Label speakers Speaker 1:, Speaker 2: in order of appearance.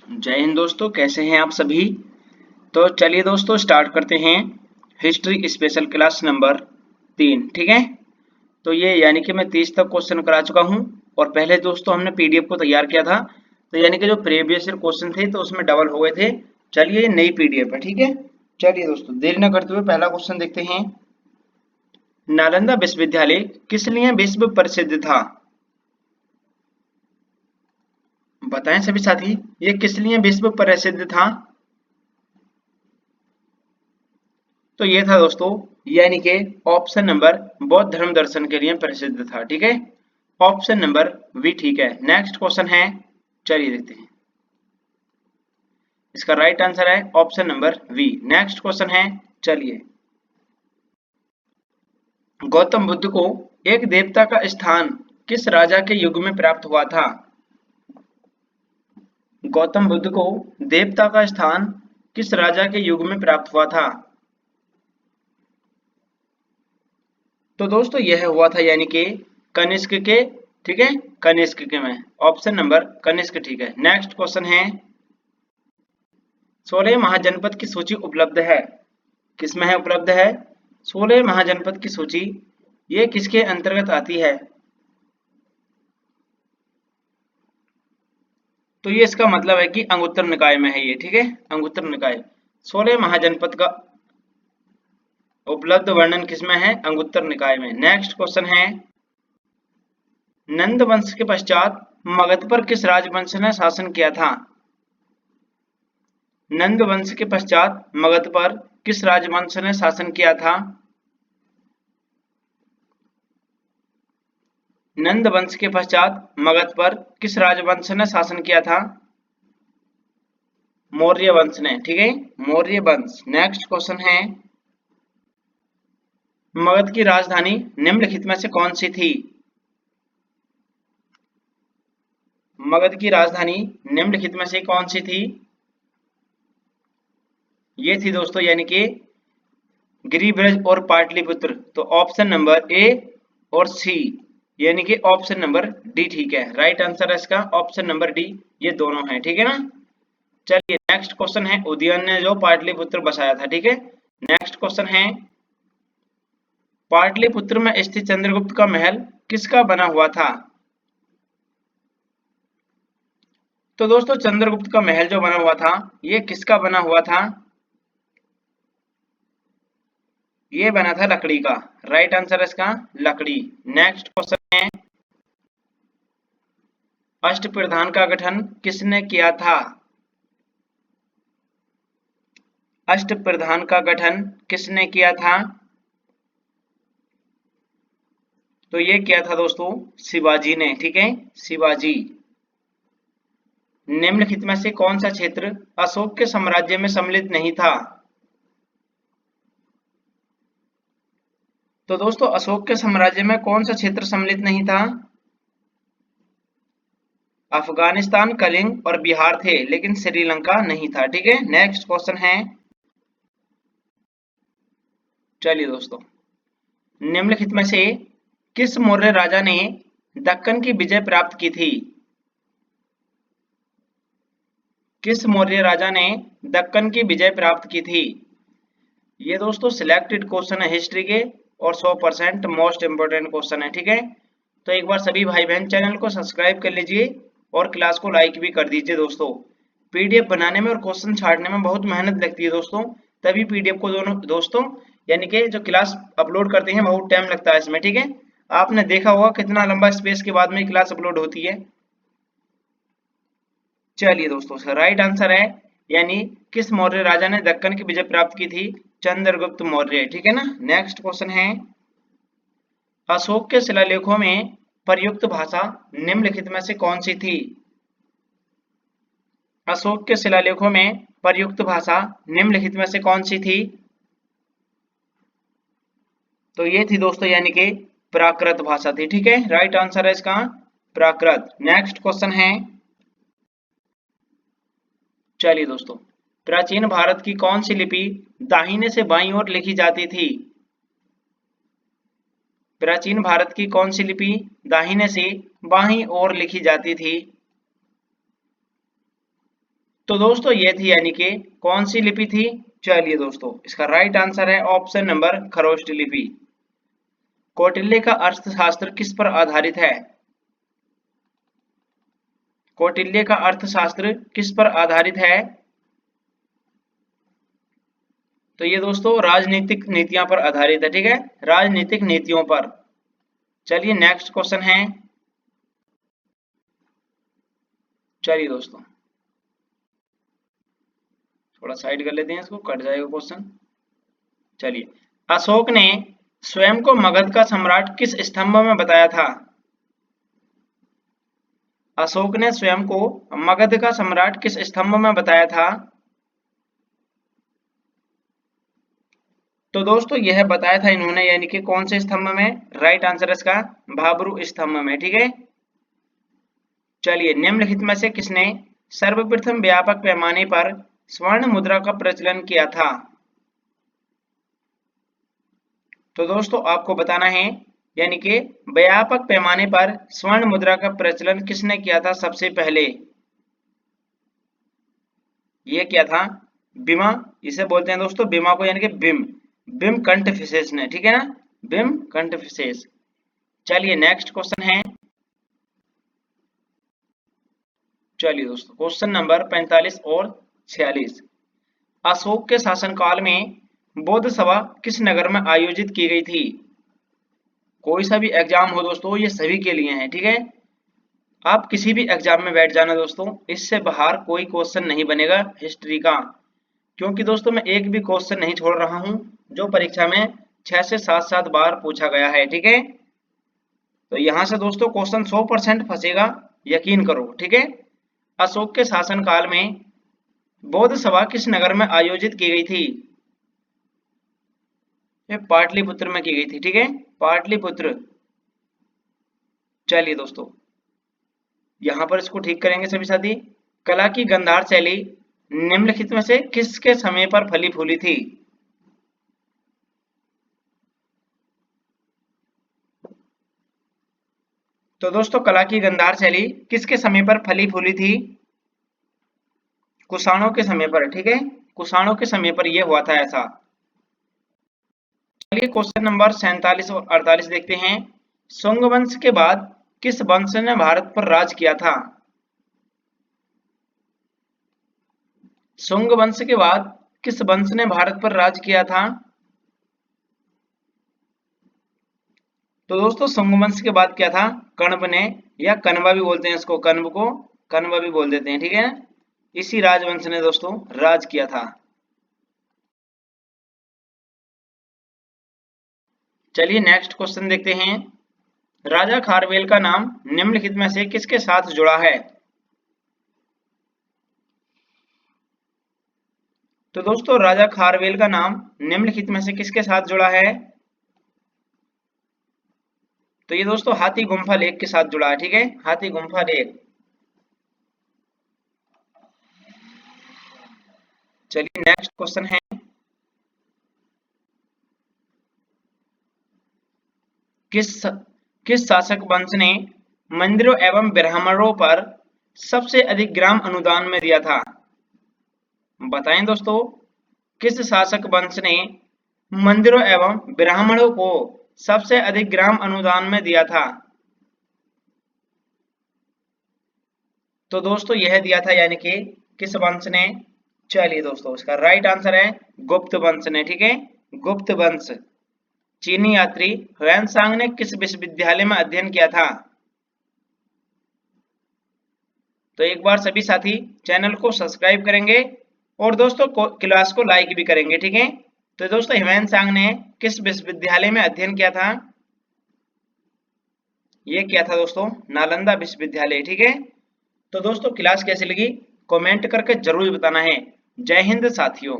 Speaker 1: जय हिंद दोस्तों, कैसे हैं आप सभी। तो चलिए दोस्तों स्टार्ट करते हैं हिस्ट्री स्पेशल क्लास नंबर 3। ठीक है, तो ये यानी कि मैं 30 तक क्वेश्चन करा चुका हूं और पहले दोस्तों हमने पीडीएफ को तैयार किया था, तो यानी कि जो प्रीवियस ईयर क्वेश्चन थे तो उसमें डबल हो गए थे। चलिए ये नई पीडीएफ है। ठीक है, चलिए दोस्तों देर न करते हुए पहला क्वेश्चन देखते हैं। नालंदा विश्वविद्यालय किस लिए विश्व प्रसिद्ध था? बताएं सभी साथी, ये किस लिए विश्व प्रसिद्ध था? तो ये था दोस्तों यानी कि ऑप्शन नंबर बौद्ध धर्म दर्शन के लिए प्रसिद्ध था। ठीक है, ऑप्शन नंबर बी ठीक है। नेक्स्ट क्वेश्चन है, चलिए देखते हैं। इसका राइट आंसर है option number B. Next question है, चलिए। गौतम बुद्ध को एक देवता का स्थान किस राजा के युग में प्राप्त हुआ था? गौतम बुद्ध को देवता का स्थान किस राजा के युग में प्राप्त हुआ था? तो दोस्तों यह हुआ था यानी कि कनिष्क के, ठीक है, कनिष्क के में। ऑप्शन नंबर कनिष्क ठीक है। नेक्स्ट क्वेश्चन है, 16 महाजनपद की सूची उपलब्ध है, किसमें है उपलब्ध है? 16 महाजनपद की सूची ये किसके अंतर्गत आती है? तो ये इसका मतलब है कि अंगुत्तर निकाय में है ये। ठीक है, अंगुत्तर निकाय 16 महाजनपद का उपलब्ध वर्णन किसमें है? अंगुत्तर निकाय में। नेक्स्ट क्वेश्चन है, नंद वंश के पश्चात मगध पर किस राजवंश ने शासन किया था? नंद वंश के पश्चात मगध पर किस राजवंश ने शासन किया था? नंद वंश के पश्चात मगध पर किस राजवंश ने शासन किया था? मौर्य वंश ने। ठीक है, मौर्य वंश। नेक्स्ट क्वेश्चन है, मगध की राजधानी निम्नलिखित में से कौन सी थी? मगध की राजधानी निम्नलिखित में से कौन सी थी? ये थी दोस्तों यानी कि गिरिब्रज और पाटलिपुत्र। तो ऑप्शन नंबर ए और सी यानी कि ऑप्शन नंबर डी ठीक है। राइट आंसर है इसका ऑप्शन नंबर डी, ये दोनों हैं। ठीक है ना। चलिए नेक्स्ट क्वेश्चन है, उदयन ने जो पाटलिपुत्र बसाया था। ठीक है, नेक्स्ट क्वेश्चन है, पाटलिपुत्र में स्थित चंद्रगुप्त का महल किसका बना हुआ था? तो दोस्तों चंद्रगुप्त का महल जो बना हुआ था ये किसका बना हुआ था? ये बना था लकड़ी का। राइट आंसर है इसका लकड़ी। नेक्स्ट क्वेश्चन है, अष्टप्रधान का गठन किसने किया था? अष्टप्रधान का गठन किसने किया था? तो ये किया था दोस्तों शिवाजी ने। ठीक है, शिवाजी। निम्नलिखित में से कौन सा क्षेत्र अशोक के साम्राज्य में सम्मिलित नहीं था? तो दोस्तों अशोक के साम्राज्य में कौन सा क्षेत्र सम्मिलित नहीं था? अफगानिस्तान, कलिंग और बिहार थे, लेकिन श्रीलंका नहीं था। ठीक है, नेक्स्ट क्वेश्चन है, चलिए दोस्तों, निम्नलिखित में से किस मौर्य राजा ने दक्कन की विजय प्राप्त की थी? किस मौर्य राजा ने दक्कन की विजय प्राप्त की थी? ये दोस्तों सिलेक्टेड क्वेश्चन है हिस्ट्री के और 100% मोस्ट इंपोर्टेंट क्वेश्चन है। ठीक है, तो एक बार सभी भाई बहन चैनल को सब्सक्राइब कर लीजिए और क्लास को लाइक भी कर दीजिए। दोस्तों पीडीएफ बनाने में और क्वेश्चन छांटने में बहुत मेहनत लगती है दोस्तों, तभी पीडीएफ को दोनों दोस्तों यानी कि जो क्लास अपलोड करते हैं बहुत टाइम लगता है इसमें। ठीक है, आपने देखा होगा कितना लंबा स्पेस के बाद में क्लास अपलोड होती है। चलिए दोस्तों राइट आंसर है यानी किस मौर्य राजा ने दक्कन की विजय प्राप्त की थी? चंद्रगुप्त मौर्य। ठीक है ना। नेक्स्ट क्वेश्चन है, अशोक के शिलालेखों में प्रयुक्त भाषा निम्नलिखित में से कौन सी थी? अशोक के शिलालेखों में प्रयुक्त भाषा निम्नलिखित में से कौन सी थी? तो ये थी दोस्तों यानी कि प्राकृत भाषा थी। ठीक है, राइट आंसर है इसका प्राकृत। नेक्स्ट क्वेश्चन है, चलिए दोस्तों, प्राचीन भारत की कौन सी लिपि दाहिने से बाईं ओर लिखी जाती थी? प्राचीन भारत की कौन सी लिपि दाहिने से बाईं ओर लिखी जाती थी? तो दोस्तों ये थी यानी कि कौन सी लिपि थी। चलिए दोस्तों इसका राइट आंसर है ऑप्शन नंबर खरोष्ट लिपि। कौटिल्य का अर्थशास्त्र किस पर आधारित है। कौटिल्य का अर्थशास्त्र किस पर आधारित है। तो ये दोस्तों राजनीतिक नीतियों पर आधारित है। ठीक है, राजनीतिक नीतियों पर। चलिए नेक्स्ट क्वेश्चन है। चलिए दोस्तों थोड़ा साइड कर लेते हैं, इसको कट जाएगा क्वेश्चन। चलिए, अशोक ने स्वयं को मगध का सम्राट किस स्तंभ में बताया था। अशोक ने स्वयं को मगध का सम्राट किस स्तंभ में बताया था। तो दोस्तों यह बताया था इन्होंने यानी कि कौन से स्तंभ में। राइट आंसर इसका भाब्रू स्तंभ में। ठीक है, चलिए निम्नलिखित में से किसने सर्वप्रथम व्यापक पैमाने पर स्वर्ण मुद्रा का प्रचलन किया था। तो दोस्तों आपको बताना है यानी कि व्यापक पैमाने पर स्वर्ण मुद्रा का प्रचलन किसने किया था सबसे पहले। ये क्या था, बीमा, इसे बोलते हैं दोस्तों बीमा को, यानी कि बिम कंटफिसेस ने। ठीक है ना, बिम कंटफिसेस। चलिए नेक्स्ट क्वेश्चन है। चलिए दोस्तों क्वेश्चन नंबर 45 और 46। अशोक के शासनकाल में बौद्ध सभा किस नगर में आयोजित की गई थी। कोई सा भी एग्जाम हो दोस्तों, ये सभी के लिए है। ठीक है, आप किसी भी एग्जाम में बैठ जाना दोस्तों, इससे बाहर कोई क्वेश्चन नहीं बनेगा हिस्ट्री का, क्योंकि दोस्तों मैं एक भी क्वेश्चन नहीं छोड़ रहा हूं जो परीक्षा में 6 से 7 बार पूछा गया है। ठीक है, तो यहां से दोस्तों क्वेश्चन 100% फंसेगा, यकीन करो। ठीक है, अशोक के शासनकाल में बौद्ध सभा किस नगर में आयोजित की गई थी। ये पाटलिपुत्र में की गई थी। ठीक है, पाटलिपुत्र। चलिए दोस्तों यहां पर इसको ठीक करेंगे सभी साथी। कला की गंधार शैली निम्नलिखित में से किसके समय पर फली फूली थी। तो दोस्तों कला की गंधार शैली किसके समय पर फली फूली थी। कुषाणों के समय पर। ठीक है, कुषाणों के समय पर यह हुआ था ऐसा। चलिए क्वेश्चन नंबर 47 और 48 देखते हैं। शुंग वंश के बाद किस वंश ने भारत पर राज किया था। शुंग वंश के बाद किस वंश ने भारत पर राज किया था। तो दोस्तों शुंग वंश के बाद क्या था, कण्व ने, या कण्वा भी बोलते हैं इसको, कण्व को कण्वा भी बोल देते हैं। ठीक है, इसी राजवंश ने दोस्तों राज किया था। चलिए नेक्स्ट क्वेश्चन देखते हैं। राजा खारवेल का नाम निम्नलिखित में से किसके साथ जुड़ा है। तो दोस्तों राजा खारवेल का नाम निम्नलिखित में से किसके साथ जुड़ा है। तो ये दोस्तों हाथी गुम्फा लेक के साथ जुड़ा है। ठीक है, हाथी गुम्फा लेक। चलिए नेक्स्ट क्वेश्चन है। किस किस शासक वंश ने मंदिरों एवं ब्राह्मणों पर सबसे अधिक ग्राम अनुदान में दिया था। बताएं दोस्तों, किस शासक वंश ने मंदिरों एवं ब्राह्मणों को सबसे अधिक ग्राम अनुदान में दिया था। तो दोस्तों यह दिया था यानी कि किस वंश ने। चलिए दोस्तों इसका राइट आंसर है गुप्त वंश ने। ठीक है, गुप्त वंश। चीनी यात्री ह्वेनसांग ने किस विश्वविद्यालय में अध्ययन किया था। तो एक बार सभी साथी चैनल को सब्सक्राइब करेंगे और दोस्तों क्लास को लाइक भी करेंगे। ठीक है, तो दोस्तों ह्वेनसांग ने किस विश्वविद्यालय में अध्ययन किया था। ये क्या था दोस्तों, नालंदा विश्वविद्यालय। ठीक है, तो दोस्तों क्लास कैसी लगी कमेंट करके जरूर बताना है। जय हिंद साथियों।